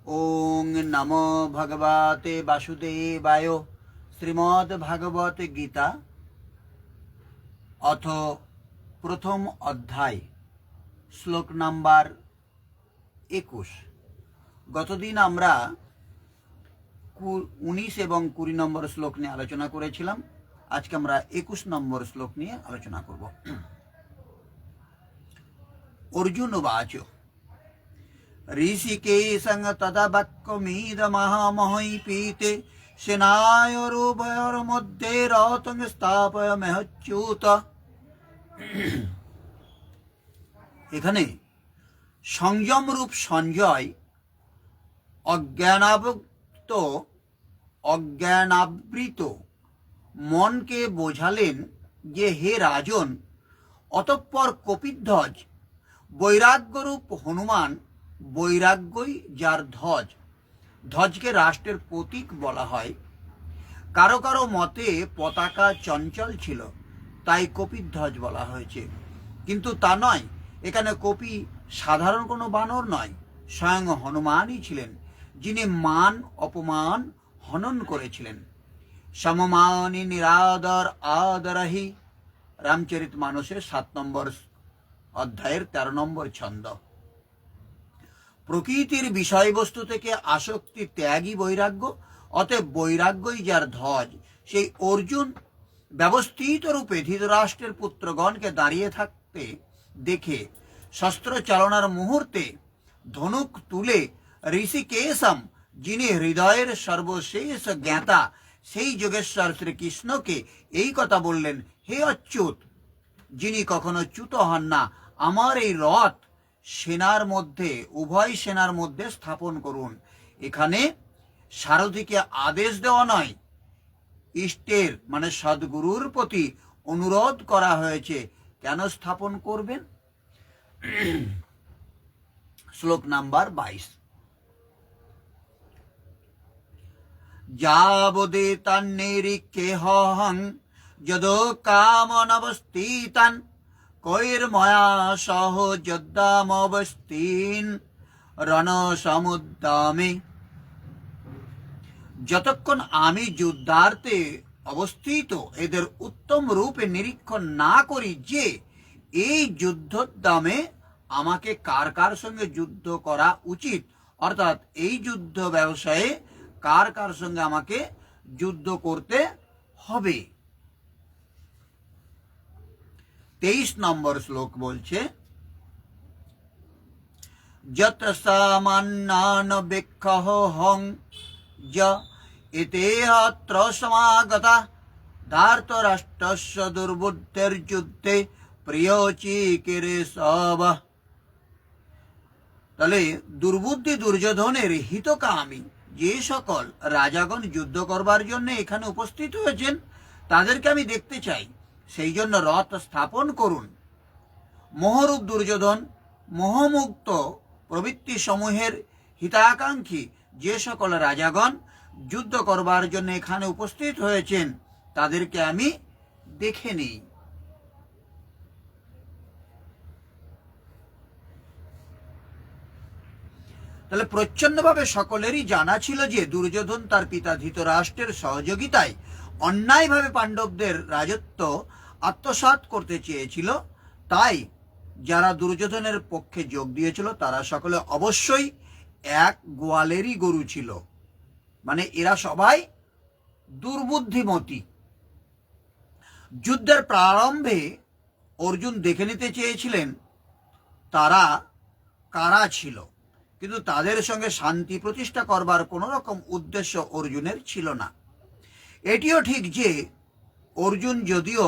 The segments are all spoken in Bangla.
ওং নমো ভগবতে বাসুদেবায়। শ্রীমদ্ ভাগবত গীতা অথ প্রথম অধ্যায়, শ্লোক নাম্বার 21। গতদিন আমরা 19 এবং 20 নম্বর শ্লোক নিয়ে আলোচনা করেছিলাম। আজকে আমরা 21 নম্বর শ্লোক নিয়ে আলোচনা করব। অর্জুন বাচ ঋষিকেশং তদবক্কমিদমহমহৈপীতে সেনায়োরুভয়োর্মধ্যে রথং স্থাপয়াম্যচ্যুত। এখানে সংযম রূপ সঞ্জয় অজ্ঞানাবৃত মনকে বোঝালেন যে, হে রাজন, অতঃপর কপিধ্বজ বৈরাগ্যরূপ হনুমান, বৈরাগ্যই যার ধ্বজ। ধ্বজকে রাষ্ট্রের প্রতীক বলা হয়। কারো কারো মতে পতাকা চঞ্চল ছিল, তাই কপিধ্বজ বলা হয়েছে, কিন্তু তা নয়। এখানে কপি সাধারণ কোনো বানর নয়, স্বয়ং হনুমানই ছিলেন, যিনি মান অপমান হনন করেছিলেন। সমমানি নিরাদর আদরহি, রামচরিত মানসের 7 নম্বর অধ্যায়ের 13 নম্বর ছন্দ। প্রকৃতির বিষয়বস্তু থেকে আসক্তি ত্যাগই বৈরাগ্য, অতএব বৈরাগ্যই যার ধ্বজ। সেই অর্জুন ব্যবস্থিত রূপে ধৃতরাষ্ট্রের পুত্রগণকে দাঁড়িয়ে থাকতে দেখে শস্ত্র চালনার মুহূর্তে ধনুক তুলে ঋষিকেশম, যিনি হৃদয়ের সর্বশেষ জ্ঞাতা, সেই যোগেশ্বর শ্রীকৃষ্ণকে এই কথা বললেন, হে অচ্যুত, যিনি কখনো চ্যুত হন না, আমার এই রথ সেনার মধ্যে, উভয় সেনার মধ্যে স্থাপন করুন। এখানে সারথীকে আদেশ দেওয়া নয়, ইষ্টের মানে সদ্গুরুর প্রতি অনুরোধ করা হয়েছে। কেন স্থাপন করবেন? শ্লোক নাম্বার 22। যাবদেতান্নিরীক্ষেহং যদো কামনবস্থিতান কৈর্ময়া সহ যোদ্ধামবস্থিন রণসমুদ্দামে। যতক্ষণ আমি যুদ্ধার্থে অবস্থিত এদের উত্তম রূপে নিরীক্ষণ না করি যে এই যুদ্ধোদ্যমে আমাকে কার কার সঙ্গে যুদ্ধ করা উচিত, অর্থাৎ এই যুদ্ধ ব্যবসায়ে কার কার সঙ্গে আমাকে যুদ্ধ করতে হবে। 23 নম্বর শ্লোক বলছে, যত সামান্যান বেক্ষহ হং য এতেহত্র সমাগতা ধার্তরাষ্ট্রস্য দুর্বুদ্ধের যুদ্ধে প্রিয়চিকিরে সব। তাহলে দুর্বুদ্ধি দুর্যোধনের হিতকামী যে সকল রাজাগণ যুদ্ধ করবার জন্য এখানে উপস্থিত হয়েছেন, তাদেরকে আমি দেখতে চাই, সেই জন্য রথ স্থাপন করুন। মোহরূপ দুর্যোধন, মোহমুক্ত প্রবৃত্তি সমূহের হিতাকাঙ্ক্ষী যে সকল রাজাগণ যুদ্ধ করবার জন্য এখানে উপস্থিত হয়েছেন, তাদেরকে আমি দেখে নিই। তাহলে প্রচ্ছন্নভাবে সকলেরই জানা ছিল যে দুর্যোধন তার পিতা ধৃতরাষ্ট্রের সহযোগিতায় অন্যায়ভাবে পাণ্ডবদের রাজত্ব আত্মসাৎ করতে চেয়েছিল। তাই যারা দুর্যোধনের পক্ষে যোগ দিয়েছিল তারা সকলে অবশ্যই এক গোয়ালেরই গরু ছিল, মানে এরা সবাই দুর্বুদ্ধিমতী। যুদ্ধের প্রারম্ভে অর্জুন দেখে নিতে চেয়েছিলেন তারা কারা ছিল, কিন্তু তাদের সঙ্গে শান্তি প্রতিষ্ঠা করবার কোনো রকম উদ্দেশ্য অর্জুনের ছিল না। এটিও ঠিক যে অর্জুন যদিও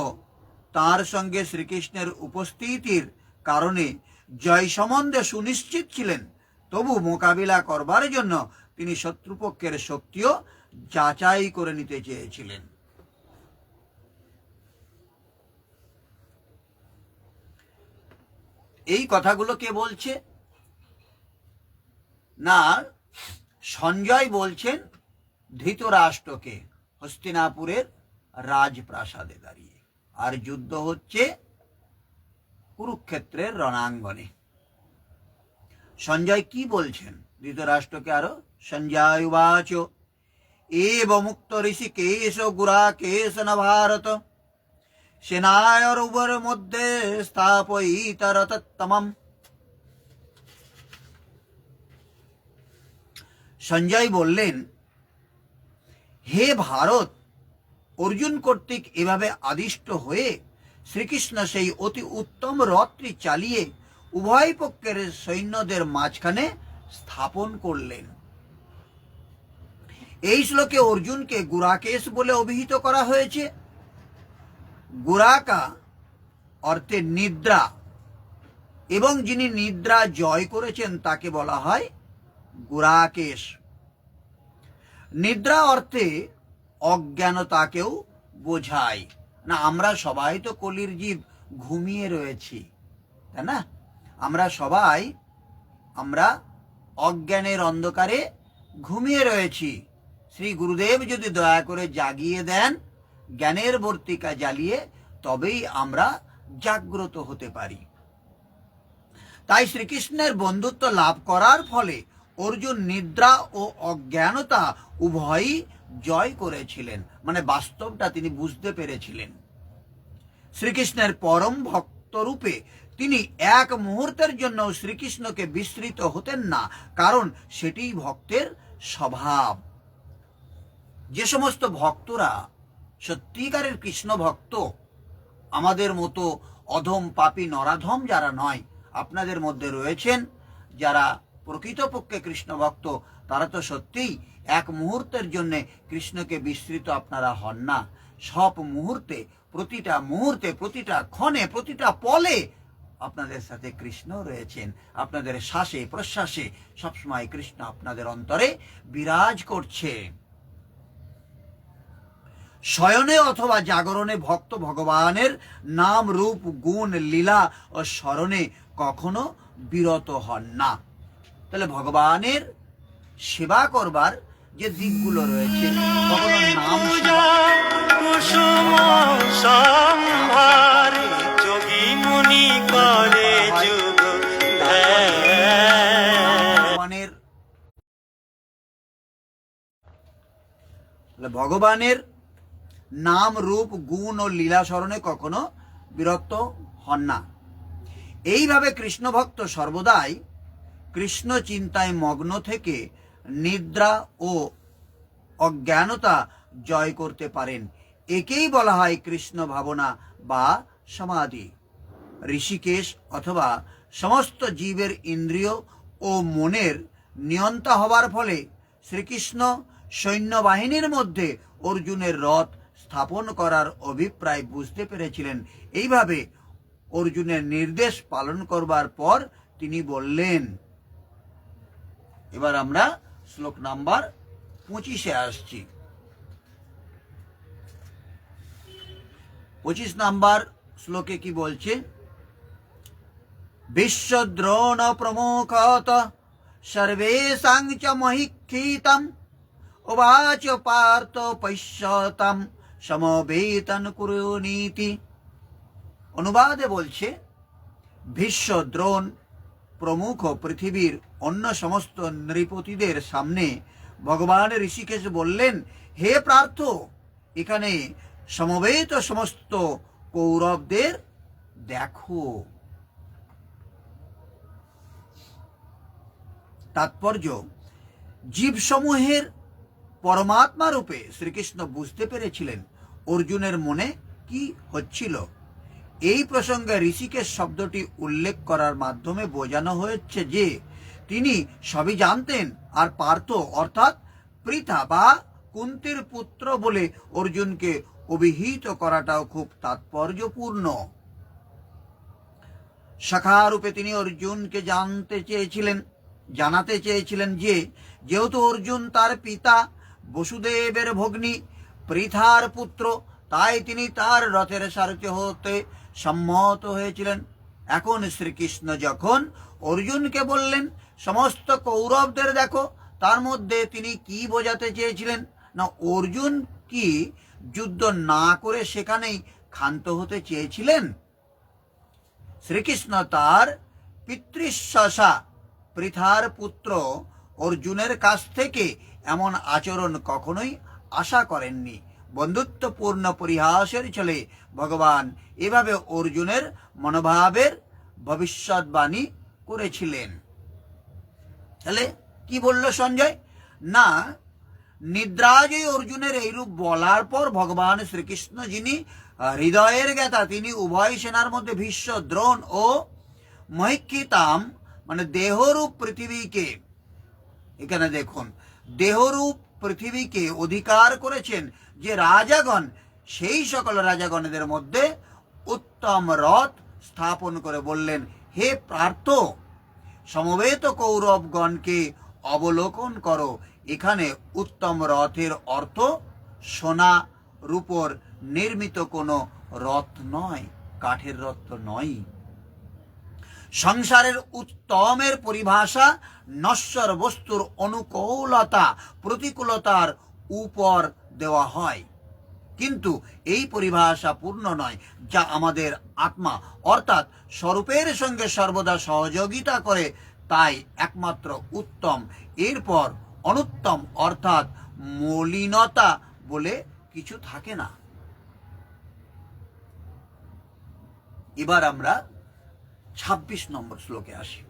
তার সঙ্গে শ্রীকৃষ্ণের উপস্থিতির কারণে জয় সম্বন্ধে সুনিশ্চিত ছিলেন, তবু মোকাবিলা করবার জন্য তিনি শত্রুপক্ষের শক্তিও যাচাই করে নিতে চেয়েছিলেন। এই কথাগুলো কে বলছে না, সঞ্জয় বলছেন ধৃতরাষ্ট্রকে, হস্তিনাপুরের রাজপ্রাসাদে দাঁড়িয়ে। আর যুদ্ধ হচ্ছে কুরুক্ষেত্রের রণাঙ্গনে। সঞ্জয় কি বলছেন ধৃতরাষ্ট্রকে আরো সঞ্জয় উবাচ এব মুক্ত ঋষিকেশ গুরাকেশ ন ভারত সেনায়র উভর মধ্যে স্থাপয়িতরতমম। সঞ্জয় বললেন, হে ভারত, অর্জুন কর্তৃক এভাবে আদিষ্ট হয়ে শ্রীকৃষ্ণ সেই অতি উত্তম রথটি চালিয়ে উভয় পক্ষের সৈন্যদের মাঝখানে স্থাপন করলেন। এই শ্লোকে অর্জুনকে গুরাকেশ বলে অভিহিত করা হয়েছে। গুরাকা অর্থে নিদ্রা, এবং যিনি নিদ্রা জয় করেছেন তাকে বলা হয় গুরাকেশ। নিদ্রা অর্থে অজ্ঞানতাকেও বোঝায়। না, আমরা সবাই তো কলির জীব, ঘুমিয়ে রয়েছি, তাই না? আমরা অজ্ঞানের অন্ধকারে ঘুমিয়ে রয়েছি। শ্রী গুরুদেব যদি দয়া করে জাগিয়ে দেন, জ্ঞানের বর্তিকা জ্বালিয়ে, তবেই আমরা জাগ্রত হতে পারি। তাই শ্রীকৃষ্ণের বন্ধুত্ব লাভ করার ফলে অর্জুন নিদ্রা ও অজ্ঞানতা উভয়ই জয় করেছিলেন, মানে বাস্তবটা তিনি বুঝতে পেরেছিলেন। শ্রীকৃষ্ণের পরম ভক্ত রূপে তিনি এক মুহূর্তের জন্য শ্রীকৃষ্ণকে বিস্মৃত হতেন না, কারণ সেটিই ভক্তের স্বভাব। যে সমস্ত ভক্তরা সত্যিকারের কৃষ্ণ ভক্ত, আমাদের মতো অধম পাপী নরাধম যারা নয়, আপনাদের মধ্যে রয়েছেন যারা প্রকৃতপক্ষে কৃষ্ণ ভক্ত, তারা তো সত্যিই এক মুহূর্তের জন্য কৃষ্ণকে বিস্মৃত আপনারা হন না। সব মুহূর্তে, প্রতিটা ক্ষণে, প্রতিটা পলে আপনাদের সাথে কৃষ্ণ রয়েছেন। আপনাদের শ্বাসে প্রশ্বাসে সবসময় কৃষ্ণ আপনাদের অন্তরে বিরাজ করছে। শয়নে অথবা জাগরণে ভক্ত ভগবানের নাম রূপ গুণ লীলা ও স্মরণে কখনো বিরত হন না। তাহলে ভগবানের সেবা করবার যে দিকগুলো রয়েছে, কখনো নাম ভগবানের নাম রূপ গুণ ও লীলা স্মরণে কখনো বিরত হন না। এইভাবে কৃষ্ণ ভক্ত সর্বদাই কৃষ্ণ চিন্তায় মগ্ন থেকে নিদ্রা ও অজ্ঞানতা জয় করতে পারেন। একেই বলা হয় কৃষ্ণ ভাবনা বা সমাধি। ঋষিকেশ অথবা সমস্ত জীবের ইন্দ্রিয় ও মনের নিয়ন্তা হবার ফলে শ্রীকৃষ্ণ সৈন্যবাহিনীর মধ্যে অর্জুনের রথ স্থাপন করার অভিপ্রায় বুঝতে পেরেছিলেন। এইভাবে অর্জুনের নির্দেশ পালন করবার পর তিনি বললেন, এবার আমরা শ্লোক নাম্বার 25 আসছি। 25 নাম্বার শ্লোকে কি বলছে? বিশ্বদ্রোণ প্রমুখত সর্বেষাং চ মহিক্ষিতম উবাচ পার্থ পশ্যতাম সমবেতন কুরুনীতি। অনুবাদে বলছে, ভীষ্ম, দ্রোণ প্রমুখ পৃথিবীর অন্য সমস্ত নৃপতিদের সামনে ভগবান ঋষিকেশ বললেন, হে পার্থ, এখানে সমবেত সমস্ত কৌরবদের দেখো। তাৎপর্য, জীবসমূহের পরমাত্মা রূপে শ্রীকৃষ্ণ বুঝতে পেরেছিলেন অর্জুনের মনে কি হচ্ছিল। এই প্রসঙ্গে ঋষিকেশ শব্দটি উল্লেখ করার মাধ্যমে বোঝানো হয়েছে যে তিনি সবই জানতেন, আর পার্থ অর্থাৎ পৃথা বা কুন্তির পুত্র বলে অর্জুনকে অভিহিত করাটাও খুব তাৎপর্যপূর্ণ। সখা রূপে তিনি অর্জুনকে জানাতে চেয়েছিলেন যে যেহেতু অর্জুন তার পিতা বসুদেবের ভগ্নী পৃথার পুত্র, তাই তিনি তার রথের সারথি হতে সম্মত হয়েছিলেন। এখন শ্রীকৃষ্ণ যখন অর্জুনকে বললেন সমস্ত কৌরবদের দেখো, তার মধ্যে তিনি কি বোঝাতে চেয়েছিলেন? না, অর্জুন কি যুদ্ধ না করে সেখানেই ক্ষান্ত হতে চেয়েছিলেন? শ্রীকৃষ্ণ তার পিতৃশশা পৃথার পুত্র অর্জুনের কাছ থেকে এমন আচরণ কখনোই আশা করেননি। বন্ধুত্বপূর্ণ পরিহাসের ছলে ভগবান এভাবে অর্জুনের মনোভাবের ভবিষ্যৎবাণী করেছিলেন। তাহলে কি বলল সঞ্জয়? না, নিদ্রাজয়ী অর্জুনের এইরূপ বলার পর ভগবান শ্রীকৃষ্ণ, যিনি হৃদয়ের জ্ঞাতা, তিনি উভয় সেনার মধ্যে ভীষ্ম, দ্রোণ ও মহিক্ষিতাম মানে দেহরূপ পৃথিবীকে, এখানে দেখুন, দেহরূপ পৃথিবীকে অধিকার করেছেন যে রাজাগণ, সেই সকল রাজাগণদের মধ্যে উত্তম রথ স্থাপন করে বললেন, হে পার্থ, সমবেত কৌরবগণকে অবলোকন করো। এখানে উত্তম রথের অর্থ সোনা রূপর নির্মিত কোনো রথ নয়, কাঠের রথ তো নয়। সংসারের উত্তমের পরিভাষা নশ্বর বস্তুর অনুকূলতা প্রতিকূলতার উপর দেওয়া হয়, কিন্তু এই পরিভাষা পূর্ণ নয়, যা আমাদের আত্মা অর্থাৎ স্বরূপের সঙ্গে সর্বদা সহযোগিতা করে, তাই একমাত্র উত্তম। এরপর অনুত্তম অর্থাৎ মলিনতা বলে কিছু থাকে না। এবার আমরা ২৬ নম্বর শ্লোকে আসি।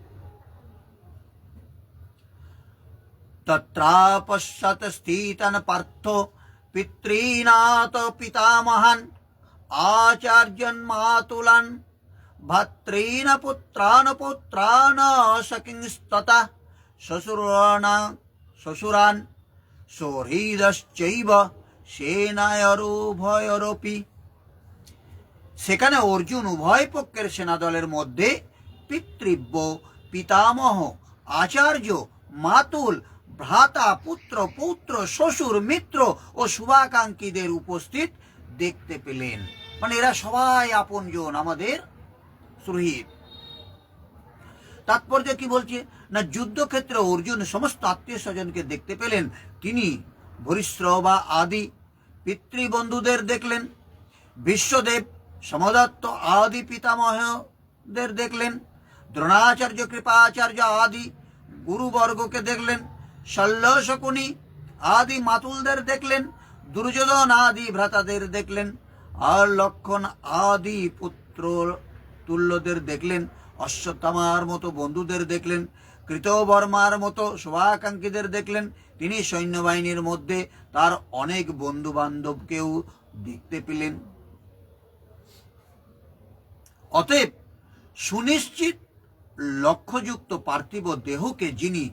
তত্রাপশ্যত স্থিতন পার্থ পিতॄনাথ পিতামহান আচার্যন মাতুলান ভ্রাতॄন পুত্রান পৌত্রান সখিংস্ততা শ্বশুরান সৌহৃদশ্চৈব সেনায়োরুভয়োরপি। সেখানে অর্জুন উভয় পক্ষের সেনাদলের মধ্যে পিতৃব্য, পিতামহ, আচার্য, মাতুল, ভ্রাতা, পুত্র, পৌত্র, শ্বশুর, মিত্র ও শুভাকাঙ্ক্ষীদের উপস্থিত দেখতে পেলেন। মানে এরা সবাই আপনজন, আমাদের সুহৃদ। তাৎপর্য কি বলছে না, যুদ্ধক্ষেত্রে অর্জুন সমস্ত আত্মীয় স্বজনকে দেখতে পেলেন। তিনি ভূরিশ্রবা আদি পিতৃবন্ধুদের দেখলেন, বিশ্বদেব, সমদত্ত আদি পিতামহদের দেখলেন, দ্রোণাচার্য, কৃপাচার্য আদি গুরুবর্গকে দেখলেন, শল্য, শকুনি আদি মাতুলদের দেখলেন, দুর্যোধন আদি ভ্রাতাদের দেখলেন, আর লক্ষণ আদি পুত্র তুল্যদের দেখলেন, অশ্বত্থামার মতো বন্ধুদের দেখলেন, কৃতবর্মার মতো শুভাকাঙ্ক্ষীদের দেখলেন। তিনি সৈন্যবাহিনীর মধ্যে তার অনেক বন্ধু বান্ধবকেও দেখতে পেলেন। অতএব সুনিশ্চিত লক্ষ্যযুক্ত পার্থিব দেহকে যিনি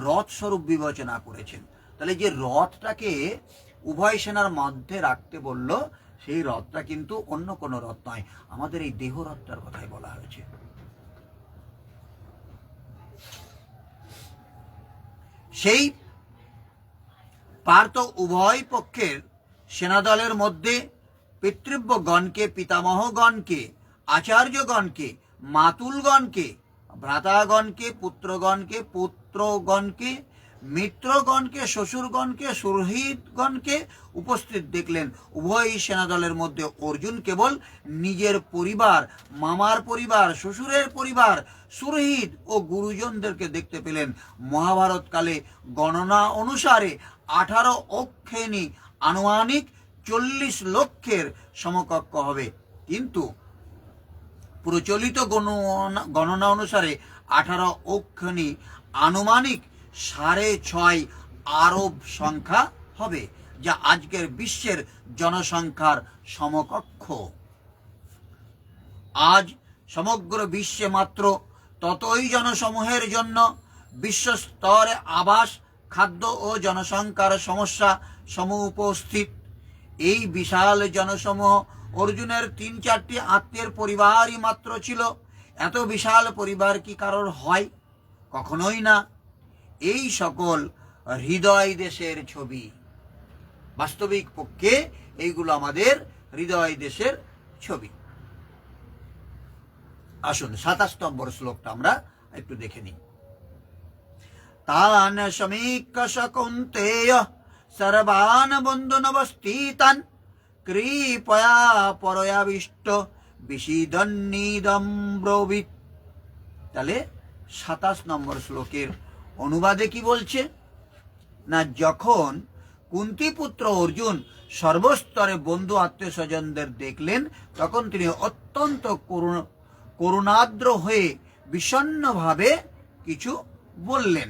রথ স্বরূপ বিবেচনা করেছেন, তাহলে যে রথটাকে উভয় সেনার মধ্যে রাখতে বলল, সেই রথটা কিন্তু অন্য কোনো রথ নয়, আমাদের এই দেহ রথটার কথাই বলা হয়েছে। সেই পার্থ উভয় পক্ষের সেনাদলের মধ্যে পিতৃব্যগণকে, পিতামহগণকে, আচার্যগণকে, মাতুলগণকে, ভ্রাতাগণকে, পুত্রগণকে, পুত্রগণকে, মিত্রগণকে, শ্বশুরগণকে, সুহৃদগণকে উপস্থিত দেখলেন। উভয় সেনাদলের মধ্যে অর্জুন কেবল নিজের পরিবার, মামার পরিবার, শ্বশুরের পরিবার, সুহৃদ ও গুরুজনদেরকে দেখতে পেলেন। মহাভারতকালে গণনা অনুসারে 18 অক্ষেনি আনুমানিক 40 লক্ষের সমকক্ষ হবে, কিন্তু প্রচলিত গণনা অনুসারে 18 অক্ষেনি আনুমানিক 6.5 আরব সংখ্যা হবে, যা আজকের বিশ্বের জনসংখ্যার সমকক্ষ। আজ সমগ্র বিশ্বে মাত্র ততই জনসমূহের জন্য বিশ্বস্তরে আবাস, খাদ্য ও জনসংখ্যার সমস্যা সমুপস্থিত। এই বিশাল জনসমূহ অর্জুনের 3-4টি আত্মীয়ের পরিবারই মাত্র ছিল। এত বিশাল পরিবার কি কারোর হয়? কখনোই না। এই সকল হৃদয় দেশের ছবি, বাস্তবিক পক্ষে এইগুলো আমাদের হৃদয় দেশের ছবি। আসুন 27 নম্বর শ্লোকটা আমরা একটু দেখে নিই। তান সমীক্ষ কৌন্তেয় সর্বান বন্ধুনবস্থিতান কৃপয়া পরয়াবিষ্ট বিশিদন্নিদম ব্রবীত। তাহলে 27 নম্বর শ্লোকের অনুবাদে কি বলছে না, যখন কুন্তিপুত্র অর্জুন সর্বস্তরে বন্ধু আত্মীয় স্বজনদের দেখলেন, তখন তিনি অত্যন্ত করুণাদ্র হয়ে বিষণ্ণভাবে কিছু বললেন।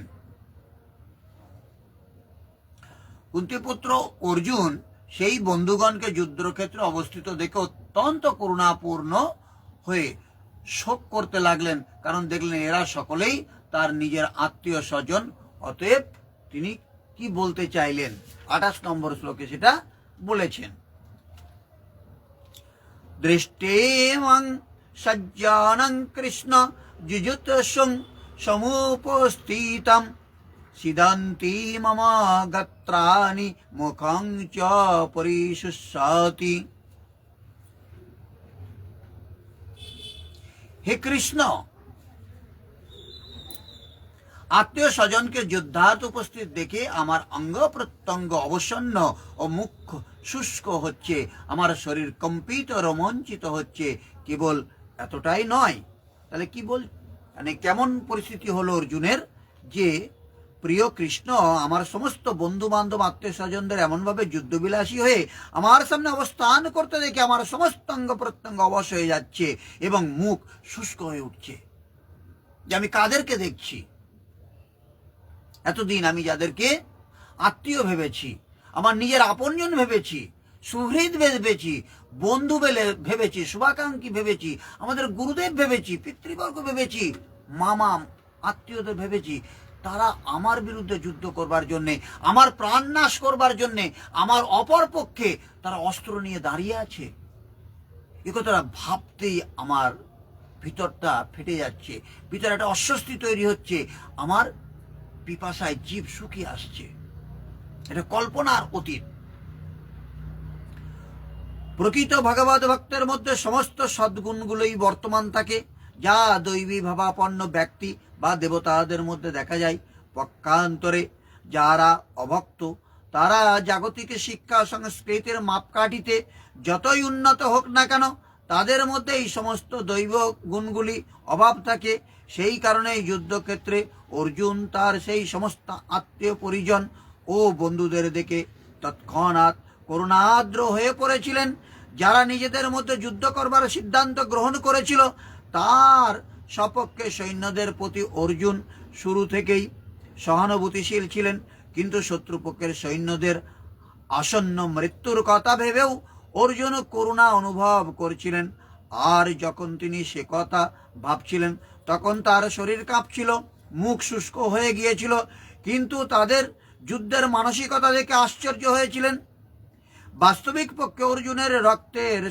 কুন্তিপুত্র অর্জুন সেই বন্ধুগণকে যুদ্ধক্ষেত্রে অবস্থিত দেখে অত্যন্ত করুণাপূর্ণ হয়ে শোক করতে লাগলেন, কারণ দেখলেন এরা সকলেই তার নিজের আত্মীয় স্বজন। অতএব তিনি কি বলতে চাইলেন 28 নম্বর শ্লোকে সেটা বলেছেন। দৃষ্টেমং সজ্জানং কৃষ্ণ যুযুৎসুং সমুপস্থিতম সিদন্তি মম গাত্রাণি মুখং চ পরিশুষ্যতি। হে কৃষ্ণ, আত্মীয় স্বজনকে যুদ্ধার্থ উপস্থিত দেখে আমার অঙ্গ প্রত্যঙ্গ অবসন্ন ও মুখ শুষ্ক হচ্ছে, আমার শরীর কম্পিত রোমাঞ্চিত হচ্ছে। কেবল এতটাই নয়, তাহলে কি বল, মানে কেমন পরিস্থিতি হলো অর্জুনের, যে প্রিয় কৃষ্ণ আমার সমস্ত বন্ধু বান্ধব আত্মীয় স্বজনদের এমনভাবে যুদ্ধবিলাসী হয়ে আমার সামনে অবস্থান করতে দেখে আমার সমস্ত অঙ্গ প্রত্যঙ্গ অবশ হয়ে যাচ্ছে এবং মুখ শুষ্ক হয়ে উঠছে, যে আমি কাদেরকে দেখছি। এতদিন আমি যাদেরকে আত্মীয় ভেবেছি, আমার নিজের আপনজন ভেবেছি, সুহৃদ ভেবেছি, বন্ধু ভেবেছি, শুভাকাঙ্ক্ষী ভেবেছি, আমাদের গুরুদেব ভেবেছি, পিতৃবর্গ ভেবেছি, মামা আত্মীয়দের ভেবেছি, তারা আমার বিরুদ্ধে যুদ্ধ করবার জন্যে, আমার প্রাণ নাশ করবার জন্যে, আমার অপর পক্ষে তারা অস্ত্র নিয়ে দাঁড়িয়ে আছে। এ কথাটা ভাবতেই আমার ভিতরটা ফেটে যাচ্ছে, ভিতরে একটা অস্বস্তি তৈরি হচ্ছে, আমার পিপাসায় জীব শুকিয়ে আসছে। এটা কল্পনার অতীত। প্রকৃত ভগবত ভক্তের মধ্যে সমস্ত সদ্গুণগুলোই বর্তমান থাকে, যা দৈবী ভাবাপন্ন ব্যক্তি বা দেবতাদের মধ্যে দেখা যায়। পক্ষান্তরে যারা অভক্ত, তারা জাগতিক শিক্ষা সংস্কৃতির মাপকাঠিতে যতই উন্নত হোক না কেন, তাদের মধ্যে এই সমস্ত দৈব গুণগুলি অভাব থাকে। সেই কারণে যুদ্ধক্ষেত্রে অর্জুন তার সেই সমস্ত আত্মীয় পরিজন ও বন্ধুদের দেখে তৎক্ষণাৎ করুণাদ্র হয়ে পড়েছিলেন। যারা নিজেদের মধ্যে যুদ্ধ করবার সিদ্ধান্ত গ্রহণ করেছিল, তার সপক্ষে সৈন্যদের প্রতি অর্জুন শুরু থেকেই সহানুভূতিশীল ছিলেন, কিন্তু শত্রুপক্ষের সৈন্যদের আসন্ন মৃত্যুর কথা ভেবেও অর্জুন করুণা অনুভব করছিলেন। আর যখন তিনি সে কথা ভাবছিলেন, তখন তার শরীর কাঁপছিল, মুখ শুষ্ক হয়ে গিয়েছিল, কিন্তু তাদের যুদ্ধের মানসিকতা দেখে আশ্চর্য হয়েছিলেন। বাস্তবিক পক্ষে অর্জুনের রক্তের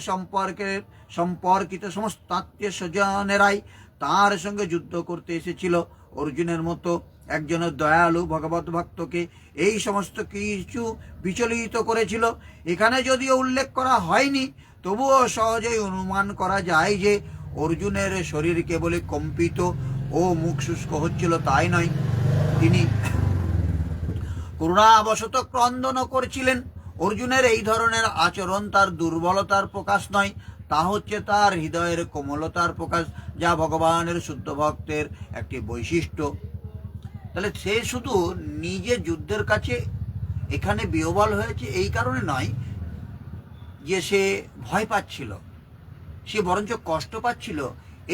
সম্পর্কিত সমস্ত আত্মীয় স্বজনেরাই তার সঙ্গে যুদ্ধ করতে এসেছিল। অর্জুনের মতো একজন দয়ালু ভগবত ভক্তকে এই সমস্ত কিছু বিচলিত করেছিল। এখানে যদিও উল্লেখ করা হয়নি, তবুও সহজেই অনুমান করা যায় যে অর্জুনের শরীর কেবলই কম্পিত ও মুখ শুষ্ক হচ্ছিল তাই নয়, তিনি করুণাবশত ক্রন্দনও করছিলেন। অর্জুনের এই ধরনের আচরণ তার দুর্বলতার প্রকাশ নয়, তা হচ্ছে তার হৃদয়ের কোমলতার প্রকাশ, যা ভগবানের শুদ্ধ ভক্তের একটি বৈশিষ্ট্য। তাহলে সে শুধু নিজে যুদ্ধের কাছে এখানে বিহ্বল হয়েছে এই কারণে নয় যে সে ভয় পাচ্ছিল, সে বরঞ্চ কষ্ট পাচ্ছিল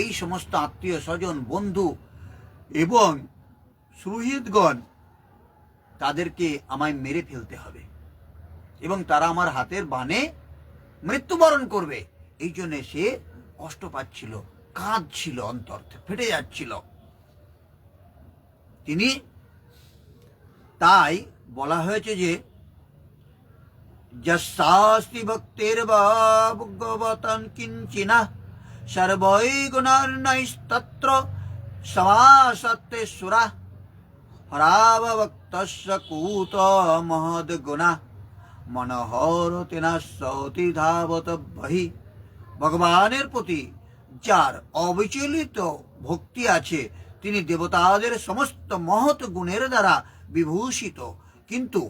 এই সমস্ত আত্মীয় স্বজন, বন্ধু এবং সুহৃদগণ, তাদেরকে আমায় মেরে ফেলতে হবে এবং তারা আমার হাতের বাণে মৃত্যুবরণ করবে। এই জন্য সে কষ্ট পাচ্ছিল, কাঁদছিল, অন্তর ফেটে যাচ্ছিল। তিনি তাই বলা হয়েছে যে যস্যাস্তি ভক্তির ভগবতং কিঞ্চিনা সর্বৈ গুণার্ণৈস্তত্র সমাসত্তে সুরা হরাভক্তস্য কূত মহদ গুণা মনোহরতি না সৌতি ধাবত বহি। ভগবানের প্রতি যার অবিচলিত ভক্তি আছে, তিনি দেবতাদের সমস্ত মহৎ গুণের দ্বারা বিভূষিত, কিন্তু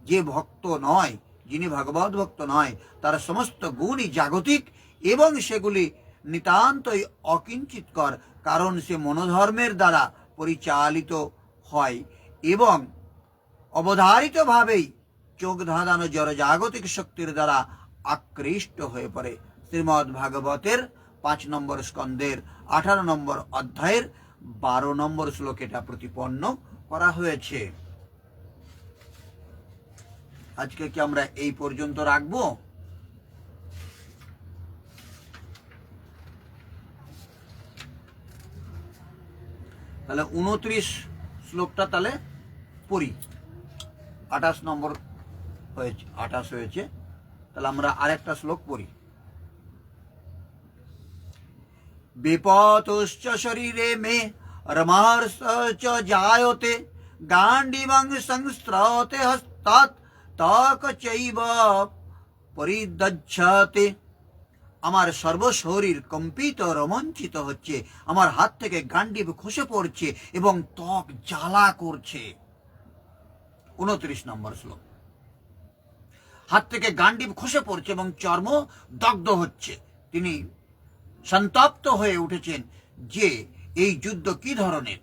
যে ভক্ত নয়, যিনি ভগবত ভক্ত নয়, তার সমস্ত গুণই জাগতিক এবং সেগুলি নিতান্তই অকিঞ্চিতকর, কারণ সে মনোধর্মের দ্বারা পরিচালিত হয় এবং অবধারিতভাবেই চোখ ধাঁধানো জড়জাগতিক শক্তির দ্বারা আকৃষ্ট হয়ে পড়ে। শ্রীমদ্ ভাগবতের 5 নম্বর স্কন্ধের 18 নম্বর অধ্যায়ের 12 নম্বর শ্লোকে এটা প্রতিপন্ন করা হয়েছে। আজকে কি আমরা এই পর্যন্ত রাখবো? তাহলে 29 শ্লোকটা তাহলে পড়ি। 28 নম্বর হয়েছে, 28 হয়েছে, তাহলে আমরা আরেকটা শ্লোক পড়ি। বিপতুশ্চ শরীরে মে রমার্ষ চ জায়তে গান্ডীবং সংস্রতে হস্তাৎ তক চৈব পরিদজ্জতে। আমার সর্বশরীর কম্পিত রোমাঞ্চিত হচ্ছে, আমার হাত থেকে গান্ডীব খসে পড়ছে এবং ত্বক জ্বালা করছে। 29 নম্বর শ্লোক। হাত থেকে গান্ডীব খসে পড়ছে এবং চর্ম দগ্ধ হচ্ছে। তিনি সন্তপ্ত হয়ে উঠেছেন যে এই যুদ্ধ কি ধরনের,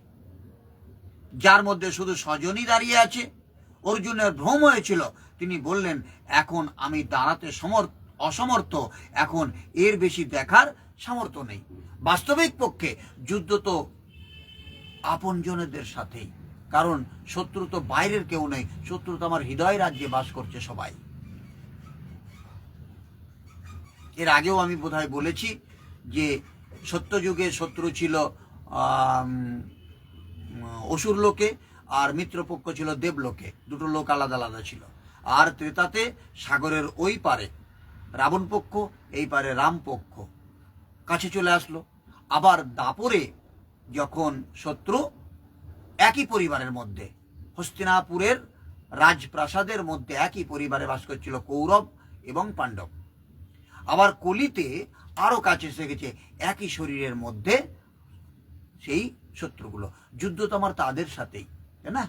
যার মধ্যে শুধু স্বজনই দাঁড়িয়ে আছে। অর্জুনের ভ্রম হয়েছিল, তিনি বললেন এখন আমি দাঁড়াতে অসমর্থ, এখন এর বেশি দেখার সামর্থ্য নেই। বাস্তবিক পক্ষে যুদ্ধ তো আপনজনদের সাথেই, কারণ শত্রু তো বাইরের কেউ নেই, শত্রু তো আমার হৃদয় রাজ্যে বাস করছে সবাই। এর আগেও আমি বোধহয় বলেছি যে সত্যযুগে শত্রু ছিল অসুর লোকে, আর মিত্রপক্ষ ছিল দেবলোকে, দুটো লোক আলাদা আলাদা ছিল। আর ত্রেতাতে সাগরের ওই পারে রাবণ পক্ষ, এই পারে রাম পক্ষ কাছে চলে আসলো। আবার দাপরে যখন শত্রু একই পরিবারের মধ্যে, হস্তিনাপুরের রাজপ্রাসাদের মধ্যে একই পরিবারে বাস করছিল কৌরব এবং পাণ্ডব। আবার কলিতে আরো কাছে এসে গেছে, একই শরীরের মধ্যে সেই শত্রুগুলো। যুদ্ধ তো আমার তাদের সাথেই, তাই না?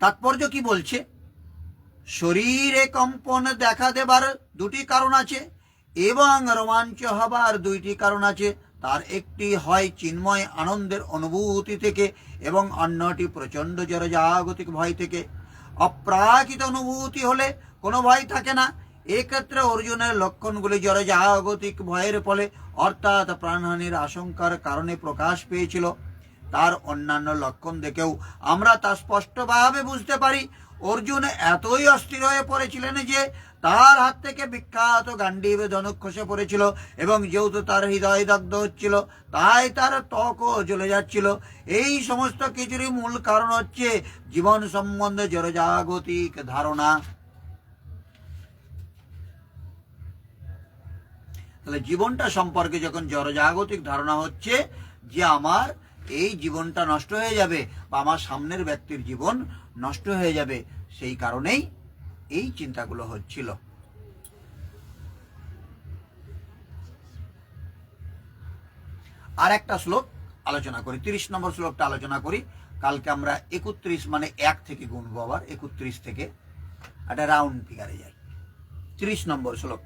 তাৎপর্য কি বলছে? শরীরে কম্পন দেখা দেবার দুটি কারণ আছে এবং রোমাঞ্চ হবার দুইটি কারণ আছে। তার একটি হয় চিন্ময় আনন্দের অনুভূতি থেকে এবং অন্যটি প্রচন্ড জড়জাগতিক ভয় থেকে। অপ্রাকৃত অনুভূতি হলে কোনো ভয় থাকে না। এক্ষেত্রে অর্জুনের লক্ষণগুলি জড়জাগতিক ভয়ের ফলে অর্থাৎ প্রাণহানির আশঙ্কার কারণে প্রকাশ পেয়েছিল। তার অন্যান্য লক্ষণ দেখেও আমরা তা স্পষ্টভাবে বুঝতে পারি। অর্জুন এতই অস্থির হয়ে পড়েছিলেন যে তার হাত থেকে বিখ্যাত গান্ডীব ধনুক খসে পড়েছিল এবং যেহেতু তার হৃদয় দগ্ধ হচ্ছিল, তাই তার ত্বকও জ্বলে যাচ্ছিল। এই সমস্ত কিছুরই মূল কারণ হচ্ছে জীবন সম্বন্ধে জড়জাগতিক ধারণা। তাহলে জীবনটা সম্পর্কে যখন জড়জাগতিক ধারণা হচ্ছে যে আমার এই জীবনটা নষ্ট হয়ে যাবে বা আমার সামনের ব্যক্তির জীবন নষ্ট হয়ে যাবে, সেই কারণেই এই চিন্তাগুলো হচ্ছিল। আর একটা শ্লোক আলোচনা করি, 30 নম্বর শ্লোকটা আলোচনা করি। কালকে আমরা 31 মানে 1 থেকে গুনবো, আবার 31 থেকে একটা রাউন্ড ফিগারে যাই। 30 নম্বর শ্লোক।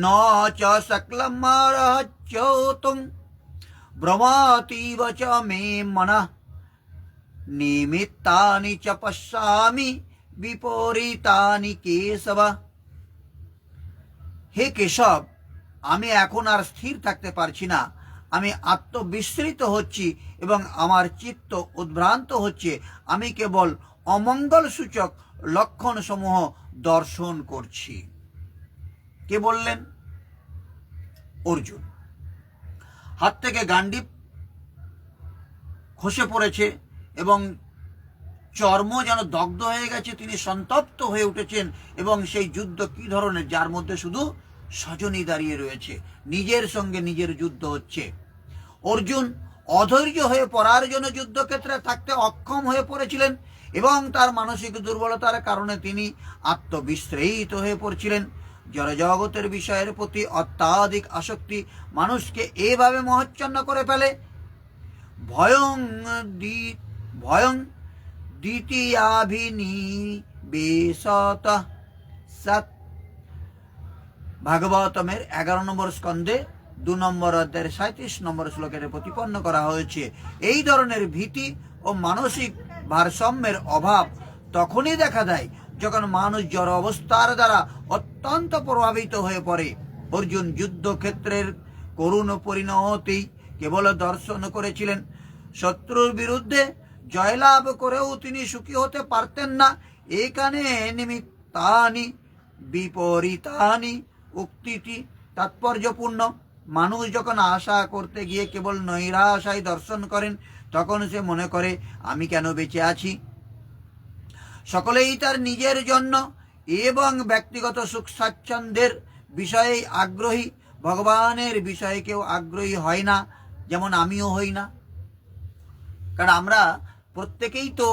ন চ সকলমরহচ্যৌতুং ভ্রমাতীব চ মে মনঃ নিমিত্তানি চ পশ্যামি বিপরীতানি কেশব। হে কেশব, আমি এখন আর স্থির থাকতে পারছি না। আমি আত্মবিস্মৃত হচ্ছি এবং আমার চিত্ত উদ্ভ্রান্ত হচ্ছে। আমি কেবল অমঙ্গল সূচক লক্ষণ সমূহ দর্শন করছি। কে বললেন? অর্জুন। হাত থেকে গান্ডীব খসে পড়েছে এবং চর্ম যেন দগ্ধ হয়ে গেছে, তিনি সন্তপ্ত হয়ে উঠেছেন। এবং সেই যুদ্ধ কি ধরনের, যার মধ্যে শুধু স্বজনই দাঁড়িয়ে রয়েছে, নিজের সঙ্গে নিজের যুদ্ধ হচ্ছে। অর্জুন অধৈর্য হয়ে পড়ার জন্য যুদ্ধক্ষেত্রে থাকতে অক্ষম হয়ে পড়েছিলেন এবং তার মানসিক দুর্বলতার কারণে তিনি আত্মবিস্মৃত হয়ে পড়ছিলেন। জড়জগতের বিষয়ের প্রতি অত্যাধিক আসক্তি মানুষকে এভাবে মহচ্ছন্ন করে ফেলে। ভয়ং দ্বিতীয়াভিনিবেশতঃ সৎ। ভাগবতমের 11 নম্বর স্কন্ধে 2 নম্বর অধ্যায়ের 37 নম্বর শ্লোকের প্রতিপন্ন করা হয়েছে। এই ধরনের ভীতি ও মানসিক ভারসাম্যের অভাব তখনই দেখা দেয় যখন মানুষ জড় অবস্থার দ্বারা অত্যন্ত প্রভাবিত হয়ে পড়ে। অর্জুন যুদ্ধক্ষেত্রের করুণ পরিণতি কেবল দর্শন করেছিলেন, শত্রুর বিরুদ্ধে জয়লাভ করেও তিনি সুখী হতে পারতেন না। এখানে নিমিত্তানি বিপরীতানি উক্তিটি তাৎপর্যপূর্ণ। মানুষ যখন আশা করতে গিয়ে কেবল নৈরাশায় দর্শন করেন, তখন সে মনে করে আমি কেন বেঁচে আছি। সকলেই তার নিজের জন্য এবং ব্যক্তিগত সুখ স্বাচ্ছন্দ্যের বিষয়ে আগ্রহী, ভগবানের বিষয়ে কেউ আগ্রহী হয় না, যেমন আমিও হই না। কারণ আমরা প্রত্যেকেই তো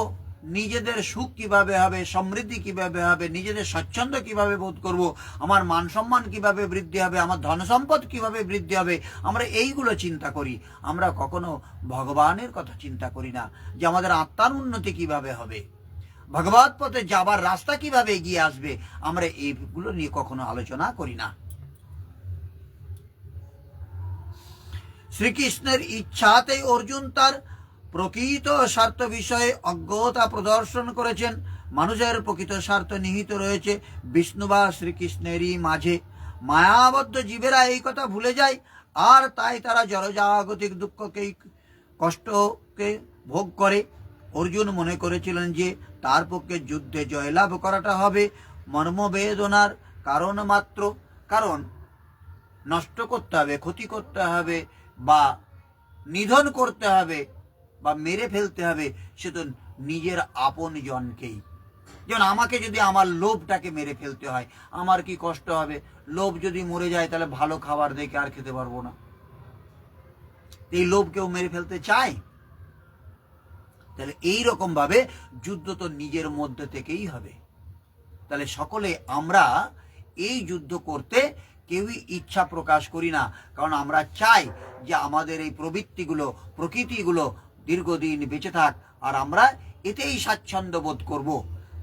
নিজেদের সুখ কিভাবে হবে, সমৃদ্ধি কিভাবে হবে, নিজেদের স্বচ্ছন্দ কিভাবে বোধ করব, আমার মান সম্মান কিভাবে বৃদ্ধি হবে, আমার ধন সম্পদ কিভাবে বৃদ্ধি হবে, আমরা এইগুলো চিন্তা করি। আমরা কখনো ভগবানের কথা চিন্তা করি না, যে আমাদের আত্মার উন্নতি কিভাবে হবে, ভগবত পথে যাবার রাস্তা কিভাবে এগিয়ে আসবে। আমরা এইগুলো নিয়ে কখনো আলোচনা করি না। শ্রীকৃষ্ণের ইচ্ছাতেই অর্জুন তার প্রকৃত স্বার্থ বিষয়ে অজ্ঞতা প্রদর্শন করেছেন। মানুষের প্রকৃত স্বার্থ নিহিত রয়েছে বিষ্ণু বা শ্রীকৃষ্ণেরই মাঝে। মায়াবদ্ধ জীবেরা এই কথা ভুলে যায়, আর তাই তারা জড়জাগতিক দুঃখকেই কষ্টকে ভোগ করে। অর্জুন মনে করেছিলেন যে তার পক্ষে যুদ্ধে জয়লাভ করাটা হবে মর্মবেদনার কারণ মাত্র। কারণ নষ্ট করতে হবে, ক্ষতি করতে হবে, বা নিধন করতে হবে, বা মেরে ফেলতে হবে, সে তো নিজের আপন জনকেই। যেমন আমাকে যদি আমার লোভটাকে মেরে ফেলতে হয়, আমার কি কষ্ট হবে। লোভ যদি মরে যায়, তাহলে ভালো খাবার দেখে আর খেতে পারবো না। এই লোভ কেউ মেরে ফেলতে চায়? তাহলে এইরকম ভাবে যুদ্ধ তো নিজের মধ্যে থেকেই হবে। তাহলে সকলে আমরা এই যুদ্ধ করতে কেউই ইচ্ছা প্রকাশ করি না, কারণ আমরা চাই যে আমাদের এই প্রবৃত্তিগুলো, প্রকৃতিগুলো দীর্ঘদিন বেঁচে থাক, আর আমরা এতেই স্বাচ্ছন্দ্য বোধ করব।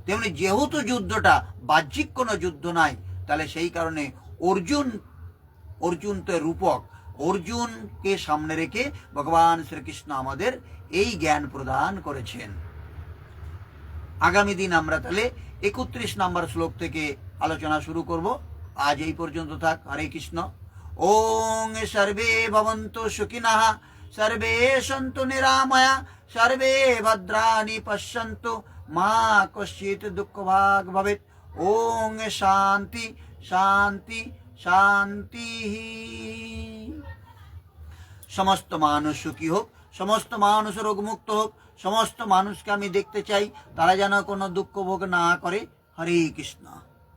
তেমনি যেহেতু যুদ্ধটা বাহ্যিক কোনো যুদ্ধ নয়, তাহলে সেই কারণে অর্জুন তো রূপক, অর্জুনকে সামনে রেখে ভগবান শ্রীকৃষ্ণ আমাদের এই জ্ঞান প্রদান করেছেন। আগামী দিন আমরা তাহলে 31 নম্বর শ্লোক থেকে আলোচনা শুরু করব। আজ এই পর্যন্ত থাক। হরে কৃষ্ণ। ওং সর্বে ভবন্তু সুখিনঃ, সর্বে সন্তু নিরাময়া, সর্বে ভদ্রাণি পশ্যন্তু, মা কশ্চিৎ দুঃখভাগ ভবেৎ। ওং শান্তি শান্তি শান্তি। সমস্ত মানুষ সুখী হোক, সমস্ত মানুষ রোগমুক্ত হোক, সমস্ত মানুষকে আমি দেখতে চাই তারা যেন কোনো দুঃখ ভোগ না করে। হরে কৃষ্ণ।